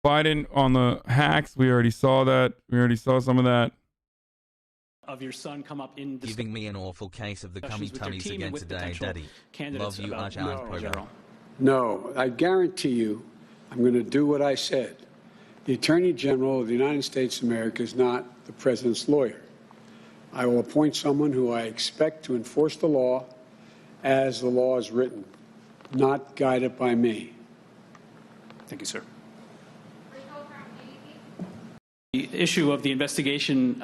Biden on the hacks. We already saw that. We already saw some of that. Of your son come up in giving me an awful case of the cummy tummies again today, Daddy. Love you, program. No, I guarantee you, I'm going to do what I said. The Attorney General of the United States of America is not the president's lawyer. I will appoint someone who I expect to enforce the law as the law is written, not guided by me. Thank you, sir. The issue of the investigation.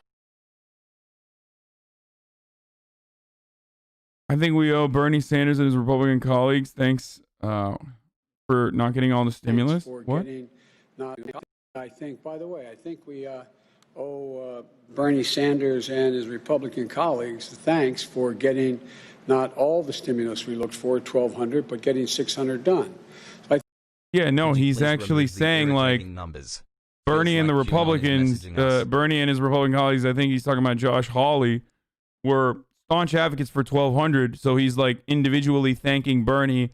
I think we owe Bernie Sanders and his Republican colleagues thanks for not getting all the stimulus. What? I think, by the way, I think we owe Bernie Sanders and his Republican colleagues thanks for getting not all the stimulus we looked for, 1,200, but getting 600 done. So yeah, no, he's actually saying like numbers. Bernie and the Republicans, Bernie and his Republican colleagues, I think he's talking about Josh Hawley, were staunch advocates for 1,200. So he's like individually thanking Bernie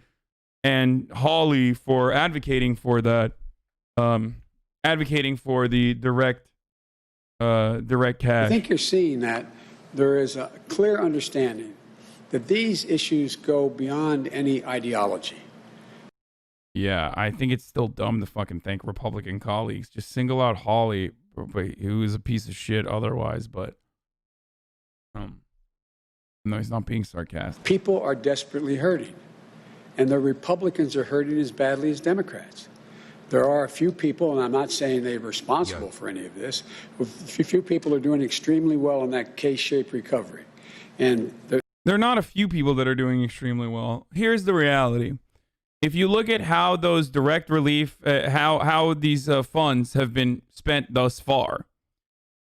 and Hawley for advocating for that, advocating for the direct cash. I think you're seeing that there is a clear understanding that these issues go beyond any ideology. Yeah, I think it's still dumb to fucking thank Republican colleagues. Just single out Hawley, who is a piece of shit otherwise, but no, he's not being sarcastic. People are desperately hurting, and the Republicans are hurting as badly as Democrats. There are a few people, and I'm not saying they're responsible for any of this, a few people are doing extremely well in that K-shaped recovery. And there are not a few people that are doing extremely well. Here's the reality. If you look at how those direct relief, how these funds have been spent thus far,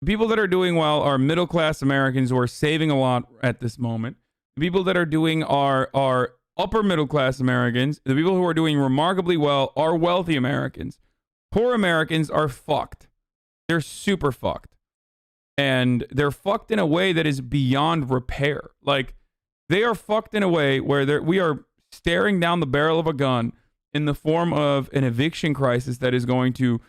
people that are doing well are middle-class Americans who are saving a lot at this moment. The people that are doing are upper middle-class Americans. The people who are doing remarkably well are wealthy Americans. Poor Americans are fucked. They're super fucked. And they're fucked in a way that is beyond repair. Like, they are fucked in a way where we are staring down the barrel of a gun in the form of an eviction crisis that is going to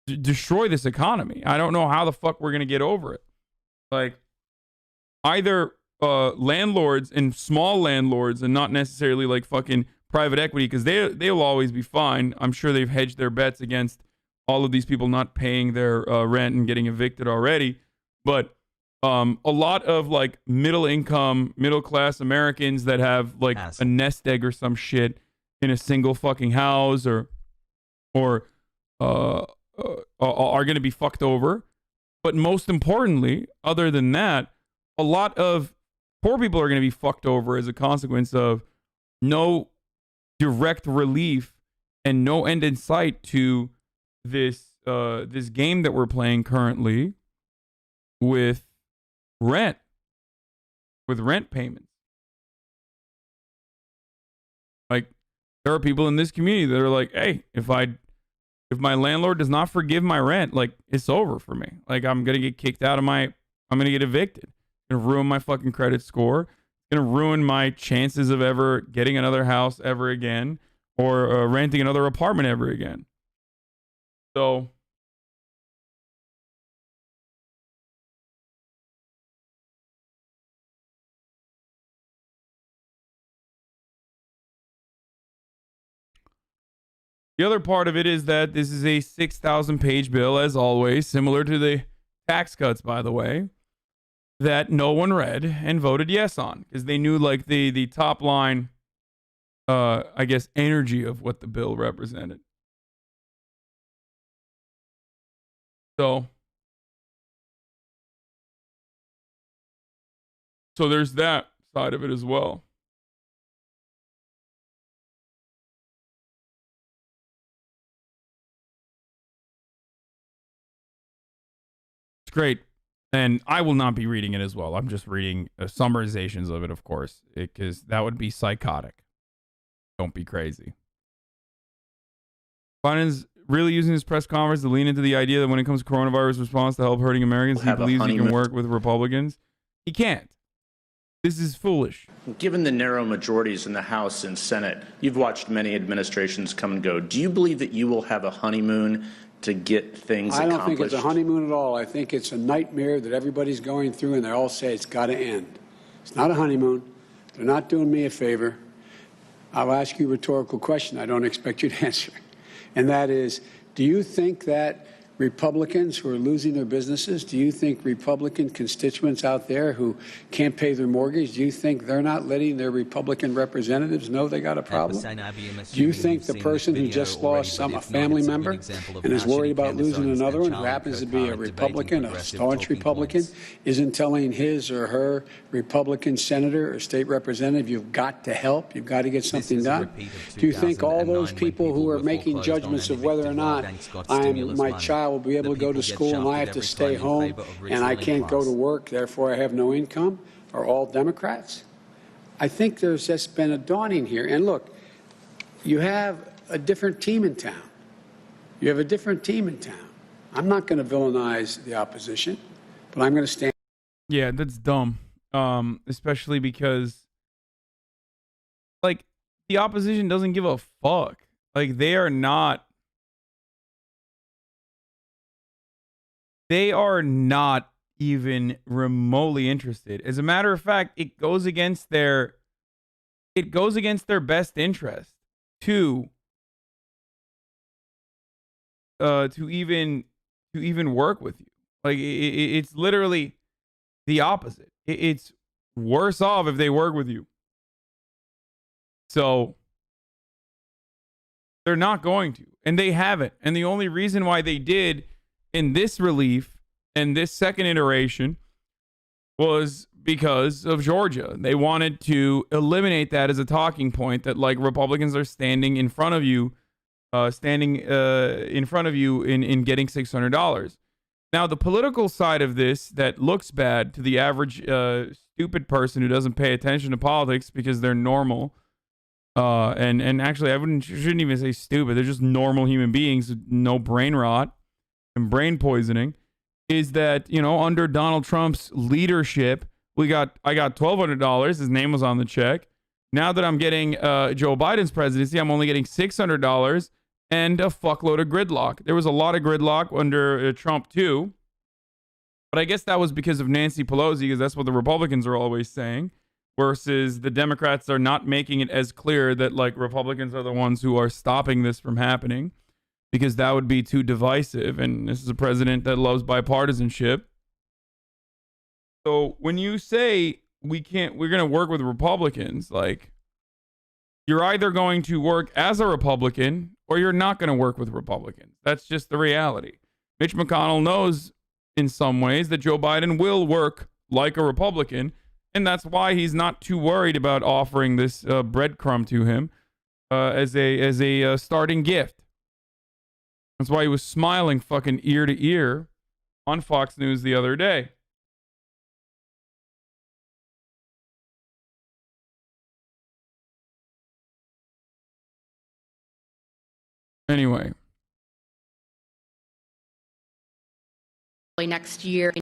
destroy this economy. I don't know how the fuck we're going to get over it. Like, either landlords and small landlords and not necessarily like fucking private equity, because they'll always be fine. I'm sure they've hedged their bets against all of these people not paying their rent and getting evicted already. But a lot of like middle income, middle class Americans that have like a nest egg or some shit in a single fucking house or are going to be fucked over. But most importantly, other than that, a lot of poor people are going to be fucked over as a consequence of no direct relief and no end in sight to this game that we're playing currently with rent payments. Like, there are people in this community that are like, hey, if my landlord does not forgive my rent, like, it's over for me. Like, I'm going to get kicked out of I'm going to get evicted. It's going to ruin my fucking credit score. It's going to ruin my chances of ever getting another house ever again or renting another apartment ever again. So the other part of it is that this is a 6,000-page bill, as always, similar to the tax cuts, by the way, that no one read and voted yes on because they knew like the top line, I guess, energy of what the bill represented. So there's that side of it as well. Great. And I will not be reading it as well. I'm just reading summarizations of it, of course, because that would be psychotic. Don't be crazy. Biden's really using his press conference to lean into the idea that when it comes to coronavirus response to help hurting Americans, he believes he can work with Republicans. He can't. This is foolish. Given the narrow majorities in the House and Senate, you've watched many administrations come and go. Do you believe that you will have a honeymoon to get things accomplished? I don't think it's a honeymoon at all. I think it's a nightmare that everybody's going through, and they all say it's got to end. It's not a honeymoon. They're not doing me a favor. I'll ask you a rhetorical question I don't expect you to answer. And that is, do you think that Republicans who are losing their businesses, do you think Republican constituents out there who can't pay their mortgage, do you think they're not letting their Republican representatives know they got a problem? Do you think the person who just lost a family member and is worried about losing another one, who happens to be a Republican, a staunch Republican, isn't telling his or her Republican senator or state representative, you've got to help, you've got to get something done? Do you think all those people who are making judgments of whether or not my child will be able to go to school and I have to stay home and I can't go to work, therefore I have no income, are all Democrats? I think there's just been a dawning here. And look, you have a different team in town. You have a different team in town. I'm not going to villainize the opposition, but I'm going to stand. Yeah, that's dumb. Especially because, like, the opposition doesn't give a fuck. Like, they are not even remotely interested. As a matter of fact, it goes against their best interest to even work with you. Like, it's literally the opposite. It's worse off if they work with you. So they're not going to, and they haven't. And the only reason why they did in this relief and this second iteration was because of Georgia. They wanted to eliminate that as a talking point, that like Republicans are standing in front of you in getting $600. Now, the political side of this that looks bad to the average stupid person who doesn't pay attention to politics because they're normal, and actually shouldn't even say stupid, they're just normal human beings with no brain rot and brain poisoning, is that, you know, under Donald Trump's leadership, I got $1,200. His name was on the check. Now that I'm getting Joe Biden's presidency, I'm only getting $600 and a fuckload of gridlock. There was a lot of gridlock under Trump too, but I guess that was because of Nancy Pelosi, because that's what the Republicans are always saying, versus the Democrats are not making it as clear that like Republicans are the ones who are stopping this from happening, because that would be too divisive, and this is a president that loves bipartisanship. So when you say we're going to work with Republicans, like, you're either going to work as a Republican or you're not going to work with Republicans. That's just the reality. Mitch McConnell knows in some ways that Joe Biden will work like a Republican, and that's why he's not too worried about offering this breadcrumb to him as a starting gift. That's why he was smiling fucking ear to ear on Fox News the other day. Anyway. Next year.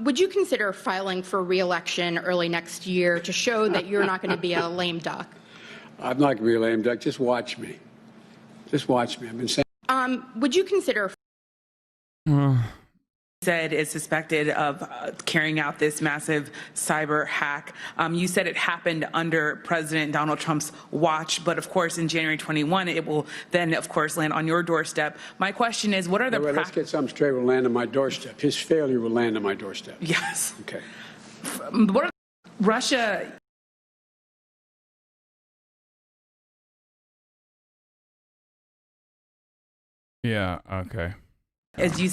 Would you consider filing for re-election early next year to show that you're not going to be a lame duck? I'm not going to be a lame duck. Just watch me. Just watch me. I've been saying. Would you consider? Said is suspected of carrying out this massive cyber hack. You said it happened under President Donald Trump's watch, but of course in January 21, it will then of course land on your doorstep. My question is, what are the... Let's get something straight. Will land on my doorstep. His failure will land on my doorstep. Yes. Okay. What are Russia... Yeah, okay. As you